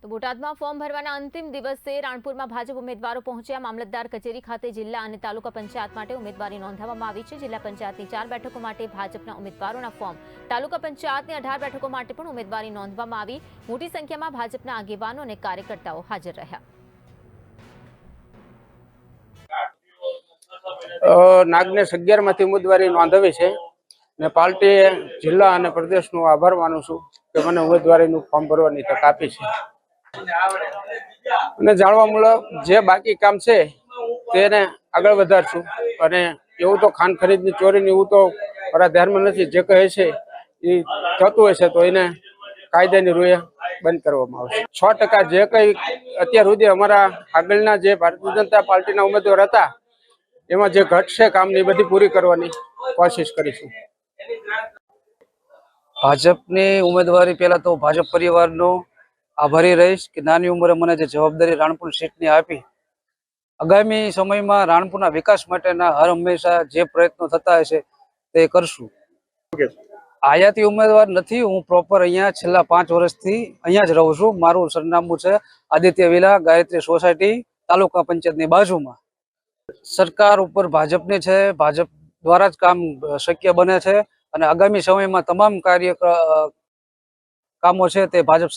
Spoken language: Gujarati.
તો બોટાદમાં ફોર્મ ભરવાના અંતિમ દિવસે રાણપુરમાં ભાજપ ઉમેદવારો પહોંચ્યા। મામલતદાર કચેરી ખાતે જિલ્લા અને તાલુકા પંચાયત માટે ઉમેદવારી નોંધાવવામાં આવી છે। જિલ્લા પંચાયતની 4 બેઠકો માટે ભાજપના ઉમેદવારોના ફોર્મ, તાલુકા પંચાયતની 18 બેઠકો માટે પણ ઉમેદવારી નોંધવામાં આવી। મોટી સંખ્યામાં ભાજપના આગેવાનો અને કાર્યકર્તાઓ હાજર રહ્યા। નાગને 11 માંથી ઉમેદવારી નોંધાવી છે ને પાર્ટીએ જિલ્લા અને પ્રદેશનો આભાર માનું છું કે મને ઉમેદવારીનું ફોર્મ ભરવાની તક આપી છે અને જાણવા મળ્યું જે બાકી કામ છે તેને આગળ વધારશું અને એવું તો ખાન ખરીદની ચોરીની એવું તો મારા ધ્યાનમાં નથી। જે કહે છે એ થતું હશે તો એને કાયદાની રૂએ બંધ કરવામાં આવશે। 6% જે કંઈ અત્યાર સુધી અમારા આગળના જે ભારતીય જનતા પાર્ટીના ઉમેદવાર હતા એમાં જે ઘટશે કામની બધી પૂરી કરવાની કોશિશ કરીશું। ભાજપની ઉમેદવારી પહેલા તો ભાજપ પરિવારનો આભારી રહીશ કે નાની ઉંમરે મને જે જવાબદારી રાણપુર સીટની આપી। આગામી સમયમાં રાણપુરના વિકાસ માટેના હર હંમેશા જે પ્રયત્નો થતા હશે તે કરશું। આયાતી ઉમેદવાર નથી, હું પ્રોપર અહીંયા છેલ્લા 5 વર્ષથી અહીંયા જ રહું છું। મારું સરનામું છે આદિત્ય વિલા, ગાયત્રી સોસાયટી, તાલુકા પંચાયતની બાજુમાં। સરકાર ઉપર ભાજપની છે, ભાજપ દ્વારા જ કામ શક્ય બને છે અને આગામી સમયમાં તમામ કામો છે તે ભાજપ